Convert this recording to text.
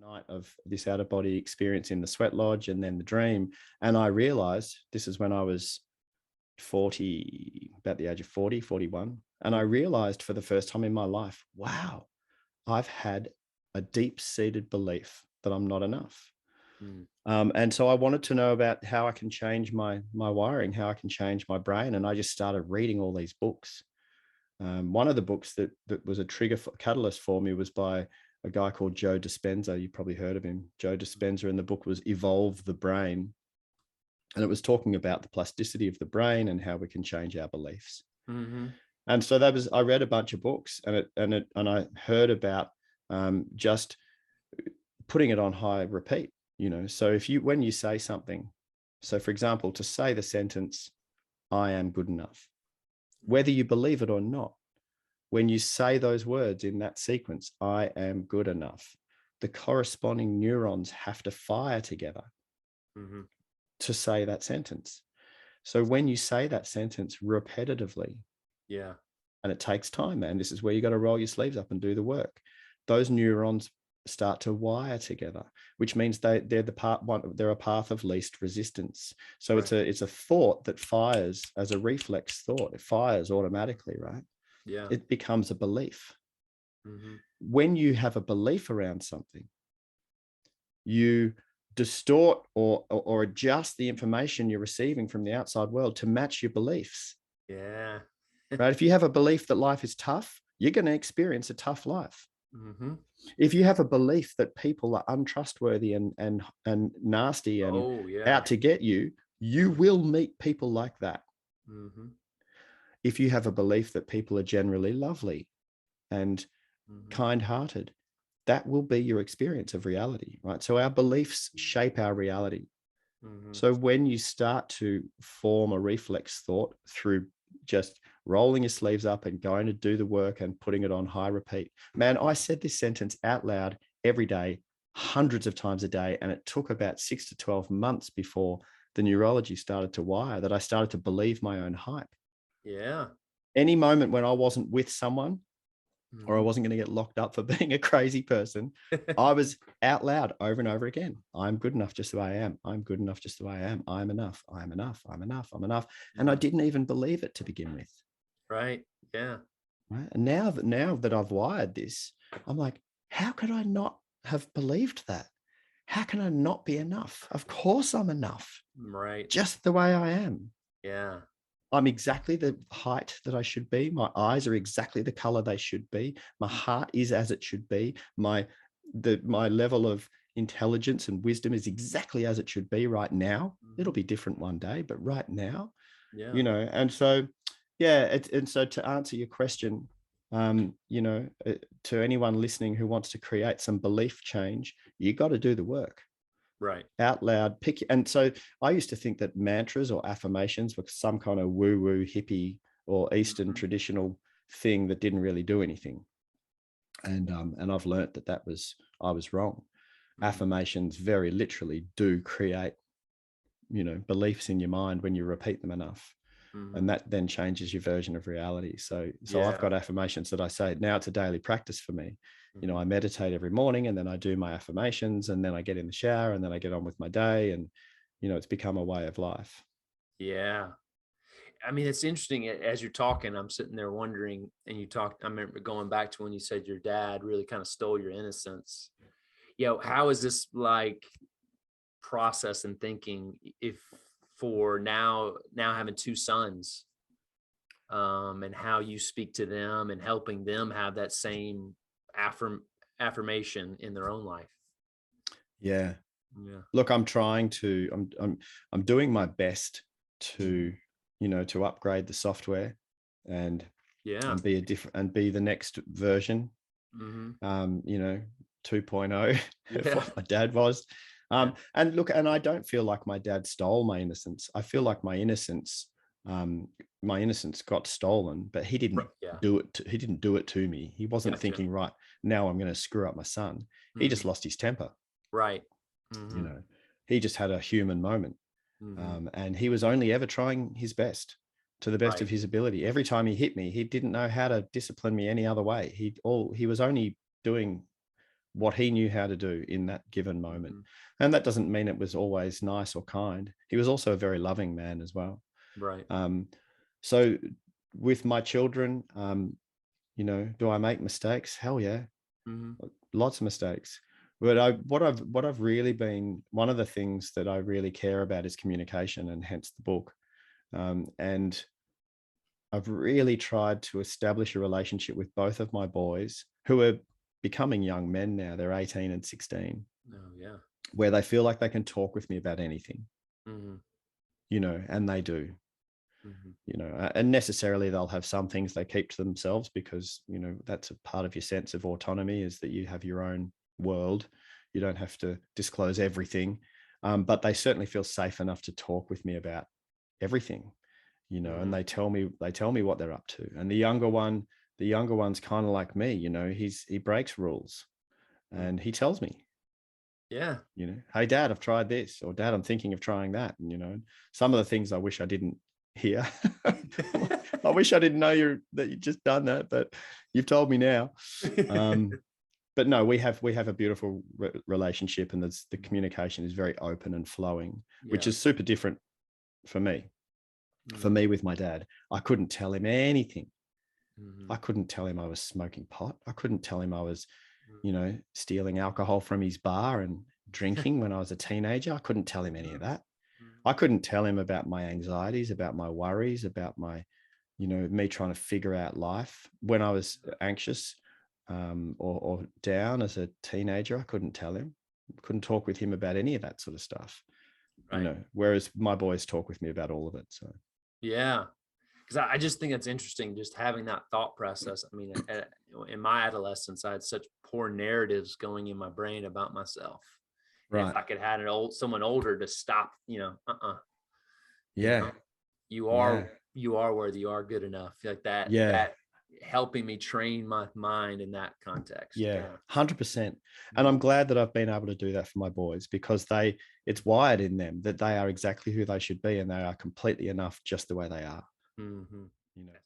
night of this out of body experience in the sweat lodge and then the dream. And I realized this is when I was 40, about the age of 40, 41. And I realized for the first time in my life, wow, I've had a deep seated belief that I'm not enough. And so I wanted to know about how I can change my wiring, how I can change my brain. And I just started reading all these books. One of the books that was a catalyst for me was by a guy called Joe DeSpenza. You probably heard of him, Joe DeSpenza. And the book was Evolve the Brain. And it was talking about the plasticity of the brain and how we can change our beliefs. And so I read a bunch of books and I heard about just putting it on high repeat, so when you say something, so for example, to say the sentence, I am good enough, whether you believe it or not, when you say those words in that sequence, I am good enough, the corresponding neurons have to fire together to say that sentence. So when you say that sentence repetitively, and it takes time, man, this is where you got to roll your sleeves up and do the work. Those neurons start to wire together, which means they're a path of least resistance. So it's a thought that fires as a reflex thought. It fires automatically, right? Yeah. It becomes a belief. When you have a belief around something, you distort or adjust the information you're receiving from the outside world to match your beliefs. Yeah. Right? If you have a belief that life is tough, you're going to experience a tough life. If you have a belief that people are untrustworthy and nasty and out to get you, you will meet people like that. If you have a belief that people are generally lovely and kind-hearted, that will be your experience of reality, right? So our beliefs shape our reality. So when you start to form a reflex thought through just rolling your sleeves up and going to do the work and putting it on high repeat. Man, I said this sentence out loud every day, hundreds of times a day. And it took about 6 to 12 months before the neurology started to wire, that I started to believe my own hype. Yeah. Any moment when I wasn't with someone or I wasn't going to get locked up for being a crazy person, I was out loud over and over again. I'm good enough just the way I am. I'm good enough just the way I am. I'm enough. I'm enough. I'm enough. I'm enough. And I didn't even believe it to begin with. Right. Yeah. Right. And now that I've wired this, I'm like, how could I not have believed that? How can I not be enough? Of course I'm enough. Right. Just the way I am. Yeah. I'm exactly the height that I should be. My eyes are exactly the color they should be. My heart is as it should be. My level of intelligence and wisdom is exactly as it should be right now. It'll be different one day, but right now, and so, and so to answer your question, to anyone listening who wants to create some belief change, you got to do the work. Right. Out loud, and so I used to think that mantras or affirmations were some kind of woo-woo hippie or Eastern traditional thing that didn't really do anything. And I've learned that I was wrong. Affirmations very literally do create, beliefs in your mind when you repeat them enough. And that then changes your version of reality. So I've got affirmations that I say. Now it's a daily practice for me. I meditate every morning and then I do my affirmations and then I get in the shower and then I get on with my day. And, it's become a way of life. Yeah. I mean, it's interesting as you're talking, I'm sitting there wondering, and I remember going back to when you said your dad really kind of stole your innocence. How is this like process and thinking if for now having 2 sons, and how you speak to them and helping them have that same affirmation in their own life? Yeah. Look, I'm doing my best to, to upgrade the software and be be the next version, 2.0 of what my dad was. And look, and I don't feel like my dad stole my innocence. I feel like my innocence got stolen, but he didn't do it. He didn't do it to me. He wasn't thinking, right, now I'm going to screw up my son. He just lost his temper. Right. He just had a human moment. And he was only ever trying his best to the best of his ability. Every time he hit me, he didn't know how to discipline me any other way. He was only doing what he knew how to do in that given moment. Mm-hmm. And that doesn't mean it was always nice or kind. He was also a very loving man as well. Right. So with my children, do I make mistakes? Hell yeah. Mm-hmm. Lots of mistakes. But what I've really been, one of the things that I really care about is communication, and hence the book. And I've really tried to establish a relationship with both of my boys, who are becoming young men now. They're 18 and 16. Oh, yeah. Where they feel like they can talk with me about anything, Mm-hmm. and they do. Mm-hmm. And necessarily they'll have some things they keep to themselves, because, that's a part of your sense of autonomy, is that you have your own world. You don't have to disclose everything. But they certainly feel safe enough to talk with me about everything, Mm-hmm. and they tell me what they're up to. And the younger one's kind of like me, he breaks rules, and he tells me, Yeah. hey dad, I've tried this, or dad, I'm thinking of trying that. And some of the things I wish I didn't hear. I wish I didn't know that you've just done that, but you've told me now. But no, we have a beautiful relationship, and the communication is very open and flowing, which is super different for me. For me, with my dad, I couldn't tell him anything. I couldn't tell him I was smoking pot. I couldn't tell him I was, stealing alcohol from his bar and drinking when I was a teenager. I couldn't tell him any of that. I couldn't tell him about my anxieties, about my worries, about my, me trying to figure out life when I was anxious, or down as a teenager. I couldn't tell him. Couldn't talk with him about any of that sort of stuff. Right. Whereas my boys talk with me about all of it. So Yeah. Because I just think it's interesting, just having that thought process. I mean, in my adolescence, I had such poor narratives going in my brain about myself. And right. if I could have someone older to stop, Yeah. You Yeah. are worthy, you are good enough. Like that, Yeah. that helping me train my mind in that context. Yeah. 100%. And Mhm. I'm glad that I've been able to do that for my boys, because it's wired in them that they are exactly who they should be, and they are completely enough just the way they are. Mhm.